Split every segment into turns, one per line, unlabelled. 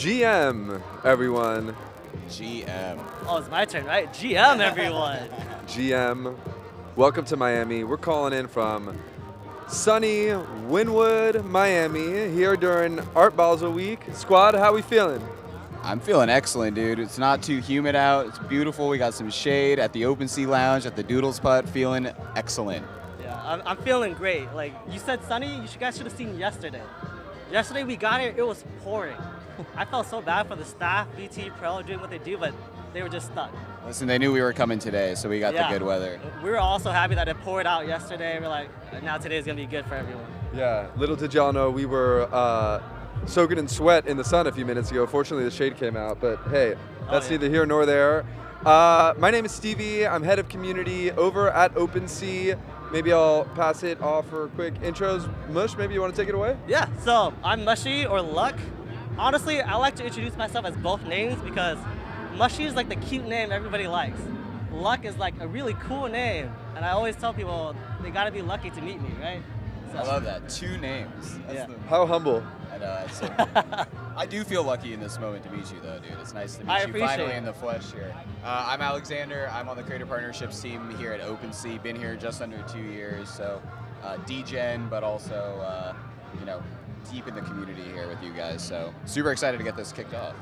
GM, everyone.
GM.
Oh, it's my turn, right? GM, everyone.
GM. Welcome to Miami. We're calling in from sunny Wynwood, Miami, here during Art Basel week. Squad, how we feeling?
I'm feeling excellent, dude. It's not too humid out. It's beautiful. We got some shade at the OpenSea Lounge at the Doodles Putt. Feeling excellent.
Yeah, I'm feeling great. Like, you said sunny, you guys should have seen yesterday. Yesterday we got here, it was pouring. I felt so bad for the staff, BT Pro, doing what they do, but they were just stuck.
Listen, they knew we were coming today, so we got the good weather.
We were also happy that it poured out yesterday. We're like, now today's gonna be good for everyone.
Yeah, little did y'all know we were soaking in sweat in the sun a few minutes ago. Fortunately, the shade came out, but hey, that's neither here nor there. My name is Stevey. I'm head of community over at OpenSea. Maybe I'll pass it off for quick intros. Mush, maybe you want to take it away?
Yeah, so I'm Mushy or Luck. Honestly, I like to introduce myself as both names because Mushy is like the cute name everybody likes. Luck is like a really cool name, and I always tell people they gotta be lucky to meet me, right? So.
I love that. 2 names.
How humble.
I know. I do feel lucky in this moment to meet you, though, dude. It's nice to meet you finally in the flesh here. I'm Alexander. I'm on the Creator Partnerships team here at OpenSea. Been here just under 2 years, so DGen, but also, deep in the community here with you guys. So super excited to get this kicked off.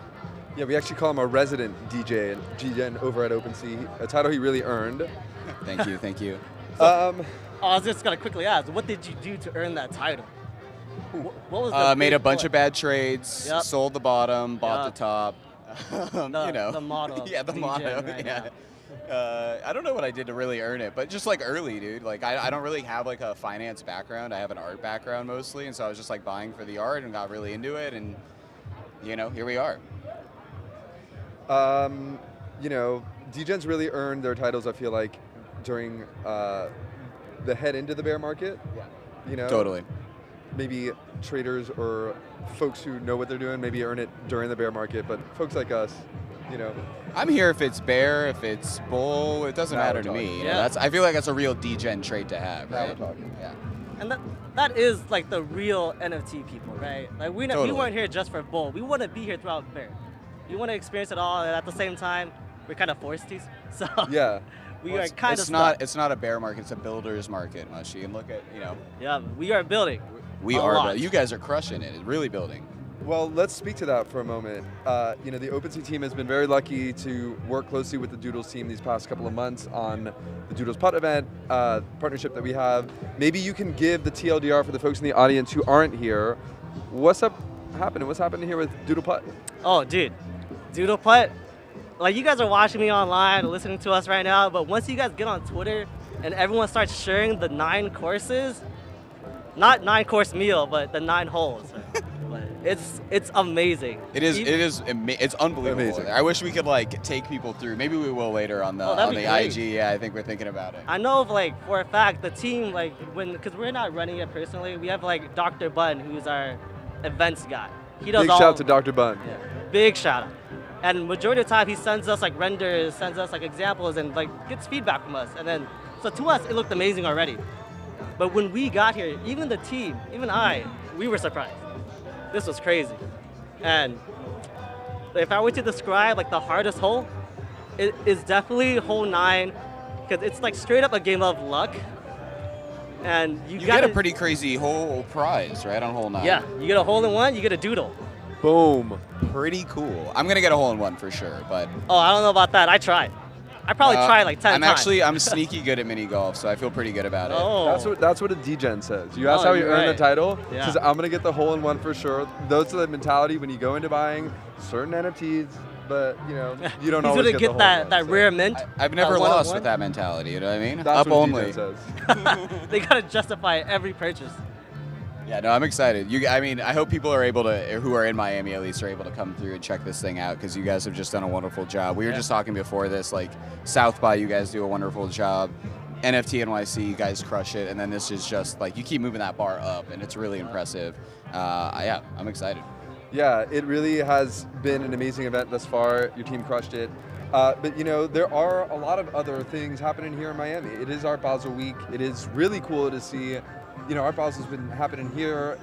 Yeah, we actually call him a resident DJ and GGen over at OpenSea, a title he really earned.
Thank you, thank you.
I was just gonna quickly ask, what did you do to earn that title? What was the
made a bunch of bad trades, sold the bottom, bought the top.
The motto.
Yeah, the motto.
Right
yeah. I don't know what I did to really earn it, but just like early, dude. Like I don't really have like a finance background. I have an art background mostly, and so I was just like buying for the art and got really into it, and here we are.
DGen's really earned their titles, I feel like, during the head into the bear market. Yeah.
Totally.
Maybe traders or folks who know what they're doing maybe earn it during the bear market, but folks like us,
I'm here if it's bear, if it's bull, it doesn't matter to me. I feel like that's a real DGen trait to have, right?
Yeah.
And that is like the real NFT people, right? Like we weren't here just for bull. We want to be here throughout bear. We want to experience it all, and at the same time, we're kind of forced to. So
yeah.
We are kind of
stuck. It's not a bear market, it's a builder's market, Mushy. And look at,
Yeah, we are building.
We are. You guys are crushing it. It's really building.
Well, let's speak to that for a moment. The OpenSea team has been very lucky to work closely with the Doodles team these past couple of months on the Doodles Putt event partnership that we have. Maybe you can give the TLDR for the folks in the audience who aren't here. What's happening? What's happening here with Doodle Putt?
Oh, dude, Doodle Putt. Like, you guys are watching me online, listening to us right now, but once you guys get on Twitter and everyone starts sharing the 9 courses, not 9-course meal, but the 9 holes. It's amazing.
It's unbelievable.
Amazing.
I wish we could take people through. Maybe we will later on the IG. Yeah, I think we're thinking about it.
I know for a fact the team because we're not running it personally. We have Dr. Bun, who's our events guy. He does
big shout out to Dr. Bun.
Yeah, big shout out. And majority of the time he sends us renders, sends us examples, and gets feedback from us. And then so to us it looked amazing already. But when we got here, even the team, even we were surprised. This was crazy. And if I were to describe the hardest hole, it is definitely hole 9, because it's straight up a game of luck. And you
get a pretty crazy hole prize, right, on hole 9.
Yeah, you get a hole in 1, you get a doodle.
Boom.
Pretty cool. I'm gonna get a hole in 1 for sure, but.
Oh, I don't know about that. I tried. I probably tried 10 times.
I'm sneaky good at mini golf, so I feel pretty good about it.
Oh.
That's what a DGen says. You ask how you earn the title.
Yeah.
Says I'm gonna get the hole in 1 for sure. Those are the mentality when you go into buying certain NFTs, but you don't always get the hole
that rare mint.
I've never lost with that mentality. You know what I mean?
That's
Up
what
only.
DGen says.
They gotta justify every purchase.
Yeah, no, I'm excited. I hope people are able to, who are in Miami at least, are able to come through and check this thing out, because you guys have just done a wonderful job. We were just talking before this, South by, you guys do a wonderful job. NFT NYC, you guys crush it, and then this is just you keep moving that bar up, and it's really impressive. I'm excited.
Yeah, it really has been an amazing event thus far. Your team crushed it. But there are a lot of other things happening here in Miami. It is Art Basel week. It is really cool to see Art Basel has been happening here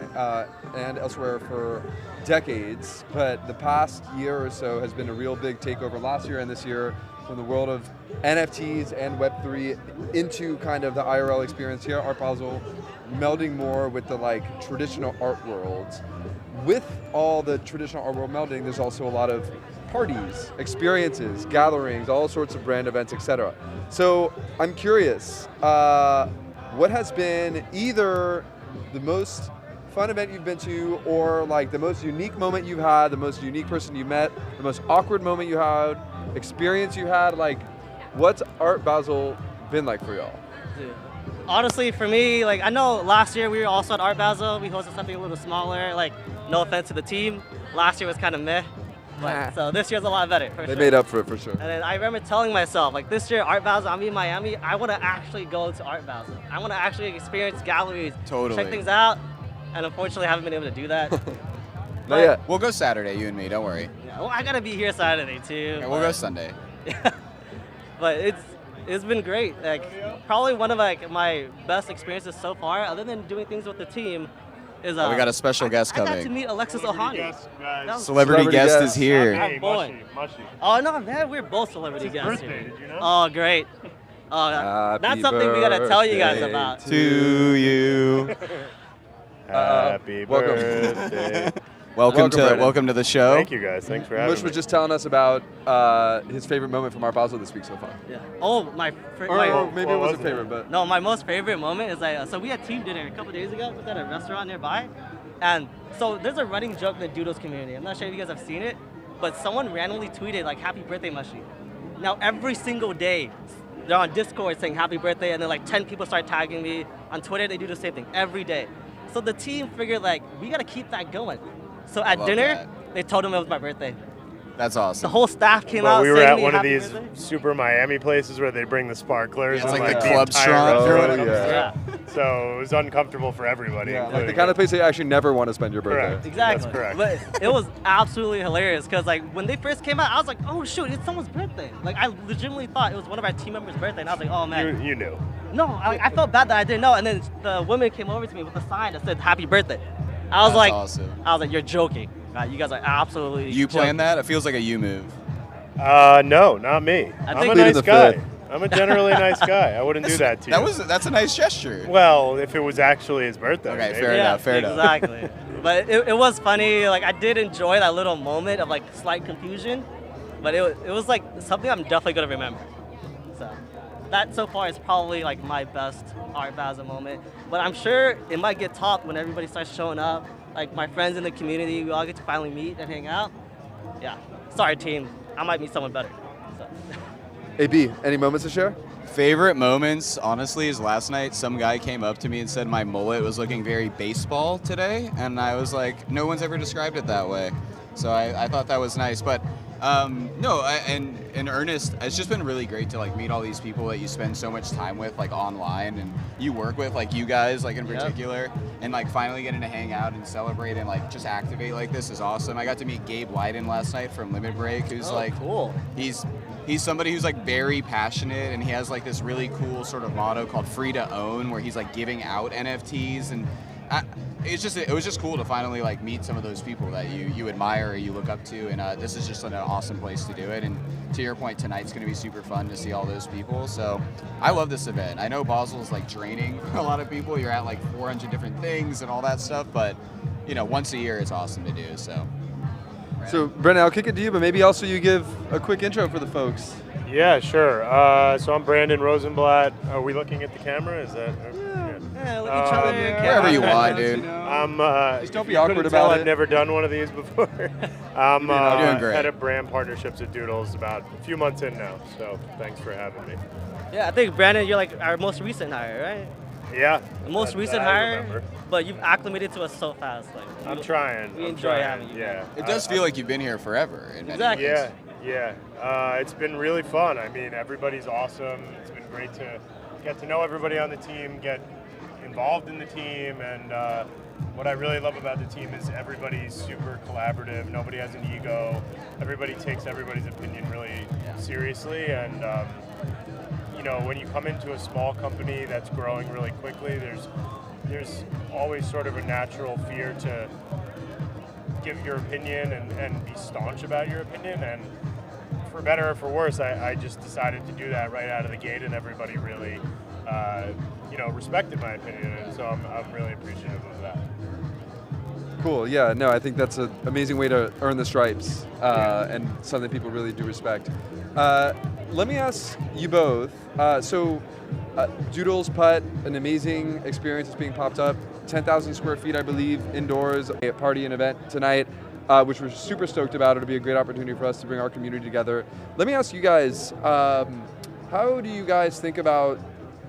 and elsewhere for decades, but the past year or so has been a real big takeover last year and this year from the world of NFTs and Web3 into kind of the IRL experience here at Art Basel, melding more with the traditional art worlds. With all the traditional art world melding, there's also a lot of parties, experiences, gatherings, all sorts of brand events, etc. So I'm curious, what has been either the most fun event you've been to, or the most unique moment you've had, the most unique person you met, the most awkward moment you had, experience you had? What's Art Basel been like for y'all?
Dude. Honestly, for me, I know last year we were also at Art Basel. We hosted something a little smaller. No offense to the team, last year was kind of meh. So this year's a lot better.
They made up for it for sure.
And then I remember telling myself, this year Art Basel, I'm in Miami. I want to actually go to Art Basel. I want to actually experience galleries, check things out. And unfortunately, I haven't been able to do that.
Not yet.
We'll go Saturday, you and me. Don't worry.
Yeah, well, I gotta be here Saturday too.
Yeah, we'll go Sunday.
But it's been great. Probably one of my best experiences so far, other than doing things with the team, is
we got a special guest coming.
I got to meet Alexis Ohani.
Celebrity guest is here.
Hey, Mushy.
Oh no, man, we're both celebrity guests
birthday,
here.
did you know?
Oh, great. Oh, that's something we gotta tell you guys about.
To you.
Happy
welcome.
birthday.
Welcome to the show.
Thank you guys. Thanks for having
Mush
me.
was just telling us about his favorite moment from Art Basel this week so far.
Yeah. Oh,
Or maybe it was a favorite, but
no, my most favorite moment is so we had team dinner a couple days ago. We was at a restaurant nearby, and so there's a running joke in the Doodles community. I'm not sure if you guys have seen it, but someone randomly tweeted "Happy birthday, Mushy." Now every single day, they're on Discord saying "Happy birthday," and then 10 people start tagging me. On Twitter, they do the same thing every day. So the team figured we gotta keep that going. So at dinner, they told him it was my birthday.
That's awesome.
The whole staff came
Well,
out.
we were
saying
at
me
one of
happy
these
birthday.
super Miami places where they bring the sparklers.
Yeah, it's
and,
like the
the
club
entire
strong.
restaurant
Oh,
comes
yeah.
through. So it was uncomfortable for everybody.
yeah,
including
the kind of
me.
place you actually never want to spend your birthday.
Correct.
Exactly.
That's correct.
But it was absolutely hilarious because when they first came out, I was like, oh shoot, it's someone's birthday. I legitimately thought it was one of our team members' birthday, and I was like, oh man.
You knew.
No, I felt bad that I didn't know. And then the woman came over to me with a sign that said happy birthday. I was
That's awesome.
I was like, you're joking. You guys are absolutely
You
joking.
planned that? It feels like a you move.
No, not me. I'm
think-
a
Plead in
nice
the
guy.
fifth.
I'm a generally nice guy. I wouldn't do that to you.
That's a nice gesture.
Well, if it was actually his birthday.
Okay,
maybe.
fair enough. Fair enough.
Exactly. But it was funny. I did enjoy that little moment of slight confusion, but it was something I'm definitely gonna remember. So that so far is probably my best Art Basel moment. But I'm sure it might get topped when everybody starts showing up. My friends in the community, we all get to finally meet and hang out. Yeah. Sorry, team. I might meet someone better. So.
AB, any moments to share?
Favorite moments, honestly, is last night some guy came up to me and said my mullet was looking very baseball today, and I was like, no one's ever described it that way. So I thought that was nice. But and in earnest, it's just been really great to meet all these people that you spend so much time with online, and you work with you guys in particular, and finally getting to hang out and celebrate and just activate this is awesome. I got to meet Gabe Leiden last night from Limit Break, who's
cool.
He's somebody who's very passionate, and he has this really cool sort of motto called free to own, where he's giving out NFTs, and it was just cool to finally meet some of those people that you admire or you look up to, and this is just an awesome place to do it. And to your point, tonight's going to be super fun to see all those people. So I love this event. I know Basel's draining for a lot of people. You're at 400 different things and all that stuff, but once a year it's awesome to do. So.
So Brennan, I'll kick it to you, but maybe also you give a quick intro for the folks.
Yeah, sure. So I'm Brandon Rosenblatt. Are we looking at the camera? Is that?
Yeah, look at each other.
Wherever you want, dude.
I'm.
Just don't be
you
awkward
couldn't
about
tell
it.
I've never done one of these before. I'm
You're doing great.
head of brand partnerships at Doodles, about a few months in now. So thanks for having me.
Yeah, I think Brandon, you're our most recent hire, right?
Yeah.
The most recent
I
hire,
remember.
but you've acclimated to us so fast.
I'm trying.
We
I'm
enjoy
trying,
having you.
Yeah.
It does feel like you've been here forever. In many
Exactly.
ways.
Yeah. It's been really fun. I mean, everybody's awesome. It's been great to get to know everybody on the team, get involved in the team, and what I really love about the team is everybody's super collaborative. Nobody has an ego. Everybody takes everybody's opinion really seriously, and when you come into a small company that's growing really quickly, there's there's always sort of a natural fear to give your opinion and be staunch about your opinion. And for better or for worse, I just decided to do that right out of the gate, and everybody really, respected my opinion. And so I'm really appreciative of that.
Cool. Yeah. No, I think that's an amazing way to earn the stripes, and something people really do respect. Let me ask you both. Doodles Putt, an amazing experience that's being popped up. 10,000 square feet, I believe, indoors, a party and event tonight, which we're super stoked about. It'll be a great opportunity for us to bring our community together. Let me ask you guys, how do you guys think about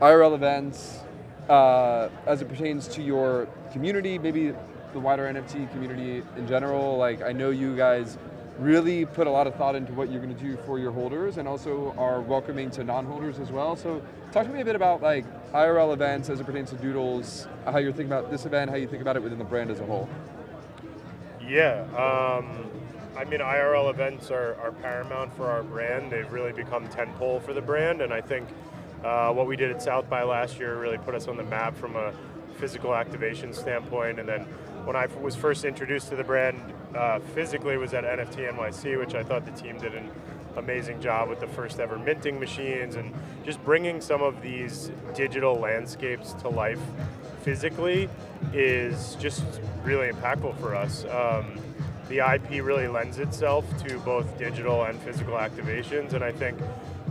IRL events as it pertains to your community, maybe the wider NFT community in general? Like, I know you guys really put a lot of thought into what you're going to do for your holders, and also are welcoming to non-holders as well. So talk to me a bit about like IRL events as it pertains to Doodles, how you're thinking about this event, how you think about it within the brand as a whole.
Yeah, I mean, IRL events are paramount for our brand. They've really become tentpole for the brand, and I think what we did at South by last year really put us on the map from a physical activation standpoint. And then when I was first introduced to the brand physically was at NFT NYC, which I thought the team did an amazing job with the first ever minting machines and just bringing some of these digital landscapes to life physically is just really impactful for us. The IP really lends itself to both digital and physical activations, and I think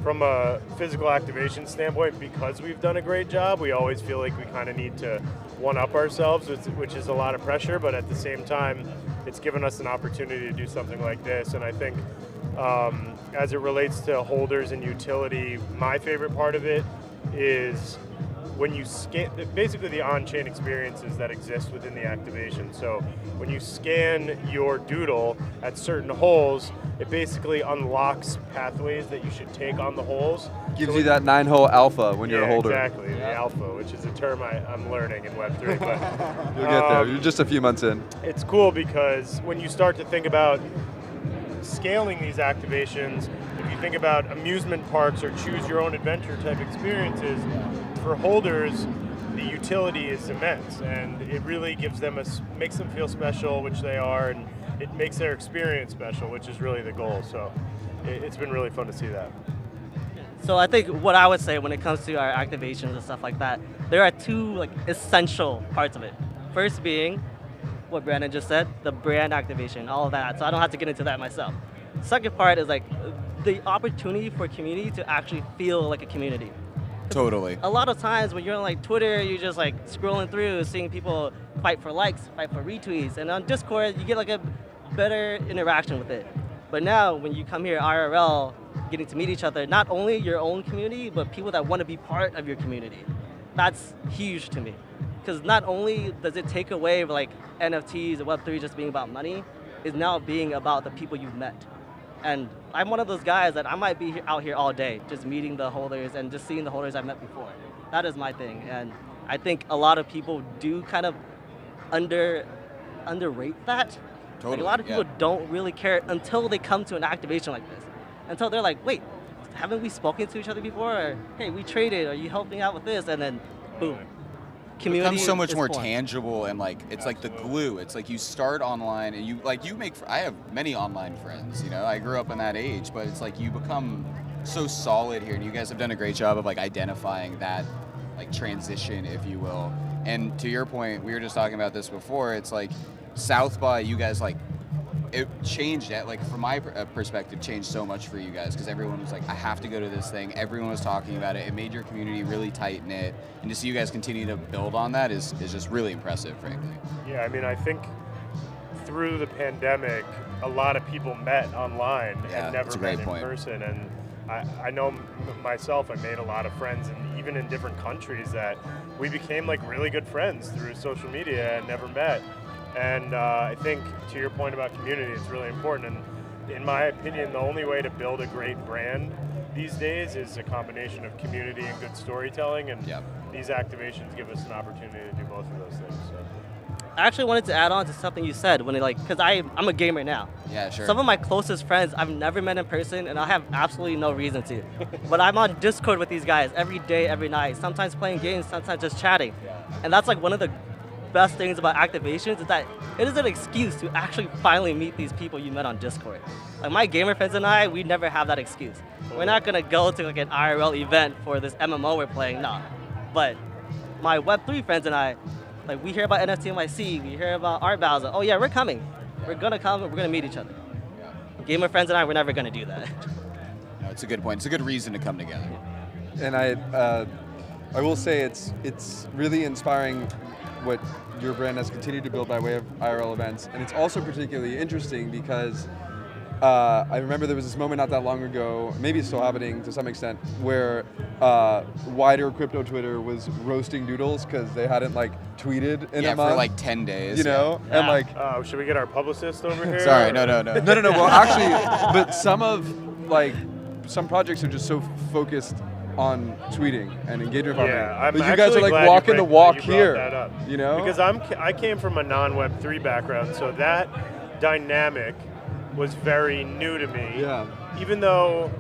from a physical activation standpoint, because we've done a great job, we always feel like we kind of need to one-up ourselves, which is a lot of pressure, but at the same time, it's given us an opportunity to do something like this. And I think as it relates to holders and utility, my favorite part of it is when you scan, basically the on-chain experiences that exist within the activation. So when you scan your doodle at certain holes, it basically unlocks pathways that you should take on the holes.
Gives you that 9-hole alpha when you're a holder.
Exactly, the alpha, which is a term I'm learning in Web3. But
you'll get there. You're just a few months in.
It's cool because when you start to think about scaling these activations, if you think about amusement parks or choose your own adventure type experiences, for holders, the utility is immense, and it really gives them makes them feel special, which they are, and it makes their experience special, which is really the goal. So it's been really fun to see that.
So I think what I would say when it comes to our activations and stuff like that, there are two essential parts of it. First being what Brandon just said, the brand activation, all of that. So I don't have to get into that myself. Second part is the opportunity for community to actually feel like a community.
Totally.
A lot of times when you're on Twitter, you're just scrolling through, seeing people fight for likes, fight for retweets, and on Discord, you get a better interaction with it. But now when you come here IRL, getting to meet each other, not only your own community, but people that want to be part of your community. That's huge to me. Because not only does it take away NFTs and Web3 just being about money, it's now being about the people you've met. And I'm one of those guys that I might be out here all day, just meeting the holders and just seeing the holders I've met before. That is my thing. And I think a lot of people do kind of underrate that.
Totally,
a lot of people don't really care until they come to an activation like this. Until they're like, wait, haven't we spoken to each other before? Or, hey, we traded, are you helping out with this? And then, boom. Community
becomes so much more
formed.
tangible, and it's like the glue. It's like you start online and you make. I have many online friends. I grew up in that age, but it's like you become so solid here, and you guys have done a great job of identifying that transition, if you will. And to your point, we were just talking about this before. It's like South by, you guys it changed it, from my perspective, changed so much for you guys, because everyone was I have to go to this thing. Everyone was talking about it. It made your community really tight-knit, and to see you guys continue to build on that is just really impressive, frankly.
Yeah, I mean, I think through the pandemic, a lot of people met online and never met in person, and I know myself, I made a lot of friends, and even in different countries, that we became really good friends through social media and never met. And I think, to your point about community, it's really important. And in my opinion, the only way to build a great brand these days is a combination of community and good storytelling. And these activations give us an opportunity to do both of those things. So.
I actually wanted to add on to something you said when because I'm a gamer now.
Yeah, sure.
Some of my closest friends I've never met in person, and I have absolutely no reason to. But I'm on Discord with these guys every day, every night. Sometimes playing games, sometimes just chatting. And that's like one of the best things about activations is that it is an excuse to actually finally meet these people you met on Discord. Like my gamer friends and I, we never have that excuse. We're not gonna go to like an IRL event for this MMO we're playing, no. But my Web3 friends and I, like we hear about NFT NYC, we hear about Art Basel. Oh yeah, we're coming. We're gonna come and we're gonna meet each other. Gamer friends and I, we're never gonna do that.
No, it's a good point. It's a good reason to come together.
And I will say it's really inspiring what your brand has continued to build by way of IRL events. And it's also particularly interesting because I remember there was this moment not that long ago, maybe it's still happening to some extent, where wider crypto Twitter was roasting Doodles because they hadn't tweeted in a month.
For like 10 days.
You know?
Yeah.
And
Should we get our publicist over here?
Sorry, no.
No. Well, actually, but some projects are just so focused on tweeting and engagement farming.
Yeah,
but
I'm
you guys are
glad
walking the walk
you brought
here.
that up.
You know?
Because I came from a non-Web3 background, so that dynamic was very new to me.
Yeah.
Even though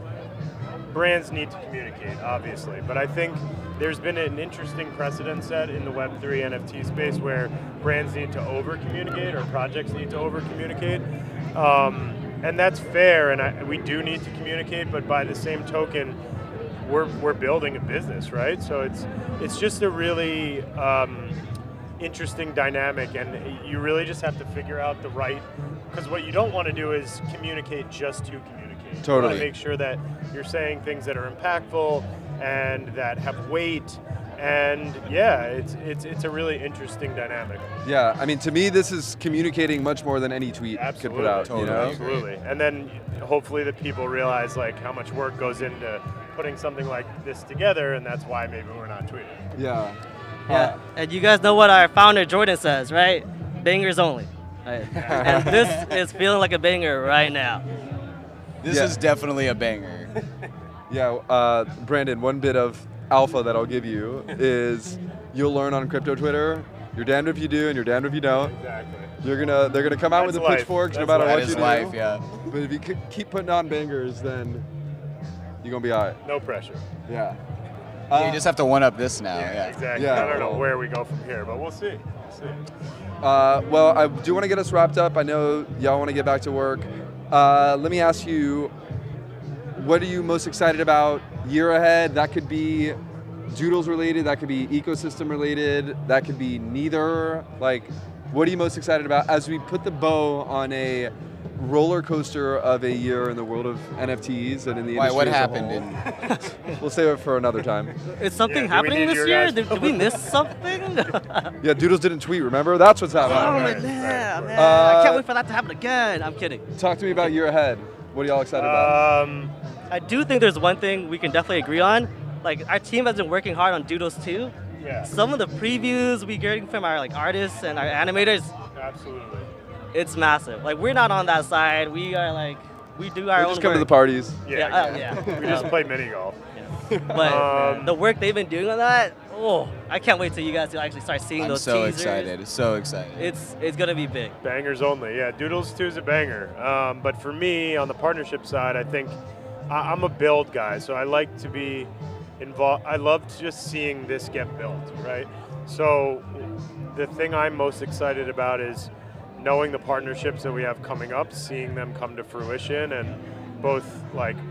brands need to communicate, obviously, but I think there's been an interesting precedent set in the Web3 NFT space where brands need to over-communicate or projects need to over-communicate. And that's fair, and we do need to communicate, but by the same token, we're building a business, right? So it's just a really interesting dynamic, and you really just have to figure out the right, because what you don't want to do is communicate just to communicate.
Totally.
You want to make sure that you're saying things that are impactful and that have weight, and yeah, it's a really interesting dynamic.
Yeah, I mean, to me, this is communicating much more than any tweet could put out.
Totally.
You know?
Absolutely. And then hopefully the people realize how much work goes into putting something like this together, and that's why maybe we're not tweeting.
Yeah.
Yeah, and you guys know what our founder Jordan says, right? Bangers only. Right? And this is feeling like a banger right now.
This is definitely a banger.
Yeah, Brandon, one bit of alpha that I'll give you is you'll learn on crypto Twitter. You're damned if you do, and you're damned if you don't.
Exactly.
They're gonna come out with the
That's life.
pitchforks no
That's
matter
life.
what
That
you
is
do.
life, yeah.
But if you keep putting on bangers, then you're gonna be alright.
No pressure.
Yeah.
You just have to one up this now. Yeah.
Exactly.
Yeah.
I don't know where we go from here, but we'll see.
Well, I do want to get us wrapped up. I know y'all want to get back to work. Let me ask you, what are you most excited about year ahead? That could be Doodles related, that could be ecosystem related, that could be neither. What are you most excited about as we put the bow on a roller coaster of a year in the world of NFTs and in the industry?
What
as a
happened?
whole? We'll save it for another time.
Is something
Yeah, do we
happening
need
this
your
year?
guys'
Did we miss something?
Yeah, Doodles didn't tweet, remember? That's what's happening.
Right,
man,
right.
I can't wait for that to happen again. I'm kidding.
Talk to me about year ahead. What are y'all excited about?
I do think there's one thing we can definitely agree on. Our team has been working hard on Doodles too.
Yeah.
Some of the previews we're getting from our artists and our animators,
Absolutely.
it's massive. We're not on that side. We are we do our
We
own
just come to the
work.
parties.
Yeah.
Yeah.
We just play mini golf.
But the work they've been doing on that, I can't wait till you guys to actually start seeing
I'm
those
so
teasers.
excited. So excited.
It's gonna be big.
Bangers only. Yeah, Doodles 2 is a banger. But for me, on the partnership side, I think I'm a build guy, so I like to be involved. I love just seeing this get built, right? So the thing I'm most excited about is knowing the partnerships that we have coming up, seeing them come to fruition, and both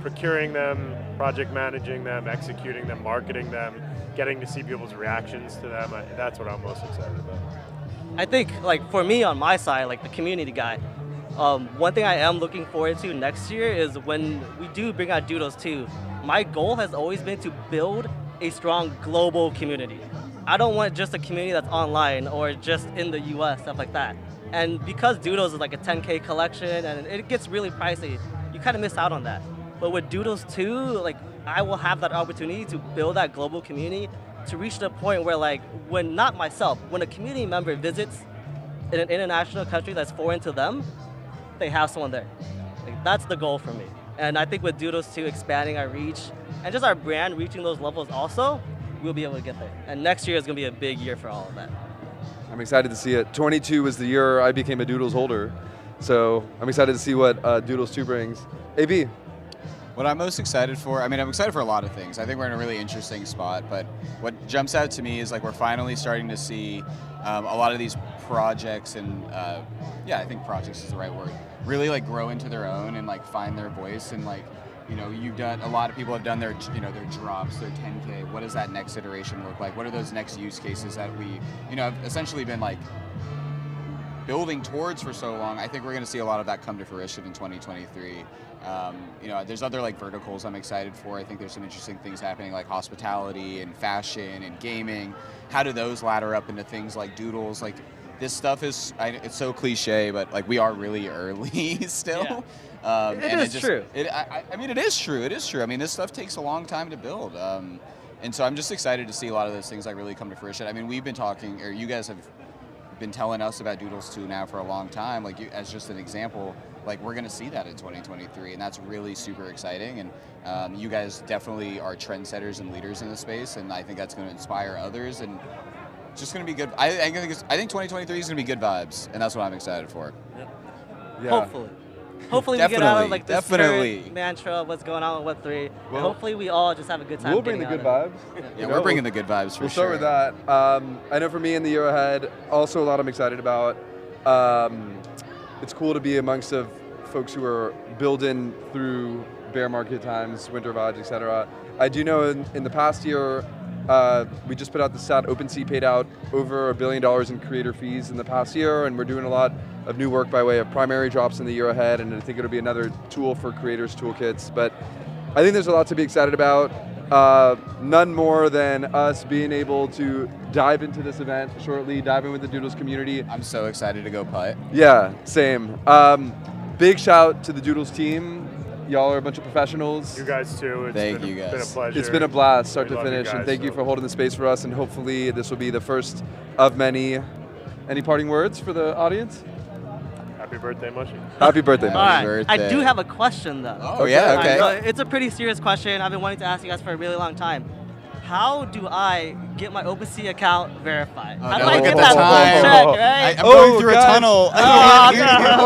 procuring them, project managing them, executing them, marketing them, getting to see people's reactions to them. That's what I'm most excited about.
I think for me on my side, the community guy, one thing I am looking forward to next year is when we do bring out Doodles 2, my goal has always been to build a strong global community. I don't want just a community that's online or just in the US, stuff like that. And because Doodles is a 10K collection and it gets really pricey, you kind of miss out on that. But with Doodles 2, I will have that opportunity to build that global community to reach the point where when not myself, when a community member visits in an international country that's foreign to them, they have someone there. That's the goal for me. And I think with Doodles 2 expanding our reach and just our brand reaching those levels also, we'll be able to get there. And next year is going to be a big year for all of that.
I'm excited to see it. 22 was the year I became a Doodles holder, so I'm excited to see what Doodles 2 brings. AB.
What I'm most excited for, I mean, I'm excited for a lot of things. I think we're in a really interesting spot, but what jumps out to me is like we're finally starting to see a lot of these projects and, yeah, I think projects is the right word, really like grow into their own and like find their voice and like, you know, a lot of people have done their, you know, their drops, their 10K. What does that next iteration look like? What are those next use cases that we, you know, have essentially been like building towards for so long? I think we're going to see a lot of that come to fruition in 2023. You know, there's other like verticals I'm excited for. I think there's some interesting things happening like hospitality and fashion and gaming. How do those ladder up into things like Doodles? Like this stuff is, it's so cliche, but like we are really early still.
Yeah.
And
It is true.
I mean, it is true. It is true. I mean, this stuff takes a long time to build. And so I'm just excited to see a lot of those things like really come to fruition. I mean, we've been talking, or you guys have been telling us about Doodles 2 now for a long time. Like as just an example, like we're going to see that in 2023, and that's really super exciting. And you guys definitely are trendsetters and leaders in the space, and I think that's going to inspire others, and it's just going to be good. I think 2023 is going to be good vibes, and that's what I'm excited for.
Yeah.
Hopefully we get out of like this
Definitely.
current mantra of what's going on with Web3.
Well,
Hopefully we all just have a good time.
We'll bring the
getting
good
out of
vibes.
it.
Yeah, we're bringing the good vibes for
We'll
sure.
start with that. I know for me in the year ahead, also a lot I'm excited about. It's cool to be amongst of folks who are building through bear market times, winter vibes, etc. I do know in the past year, we just put out the stat, OpenSea paid out over $1 billion in creator fees in the past year, and we're doing a lot of new work by way of primary drops in the year ahead, and I think it'll be another tool for creators' toolkits. But I think there's a lot to be excited about. None more than us being able to dive into this event shortly, dive in with the Doodles community.
I'm so excited to go putt.
Yeah, same. Big shout to the Doodles team. Y'all are a bunch of professionals.
You guys too.
Thank you guys.
Been a pleasure.
It's been a blast, start
We
to
love you
finish, and
guys,
thank you
so-
for holding the space for us, and hopefully this will be the first of many. Any parting words for the audience?
Happy birthday, Mushy.
Happy birthday,
All
man.
right. I
birthday.
do have a question though.
Oh, yeah,
All
okay.
right, so it's a pretty serious question. I've been wanting to ask you guys for a really long time. How do I get my OpenSea account verified? How do
no,
I
look
get
at
that
the time.
check, right?
I'm going
Oh,
through
guys.
a tunnel.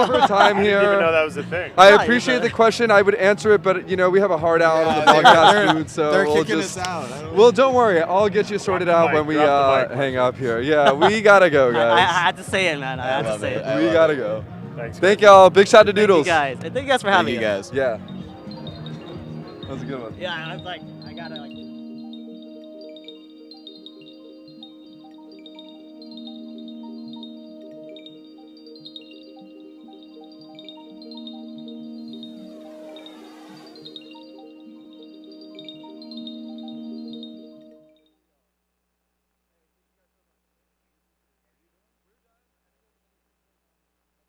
Over time
I didn't even know
here.
that was a thing.
I
Yeah,
appreciate
you're
the question. I would answer it, but you know we have a hard out on the
they're-
podcast dude, so
They're
we'll
kicking
just.
us out. I don't
Well, don't worry. I'll get you sorted
Drop the
out
mic,
when we
drop the mic.
hang up here. Yeah, we gotta go,
I
guys.
had to say it, man. I had to
love
say
it.
it.
We
love
gotta
it.
go.
Thanks.
Thank y'all. Big shout to
Thank
Doodles.
you guys. And thank you guys for
Thank
having
you
me.
guys.
Yeah. That was a good one.
Yeah, I was like, I gotta like.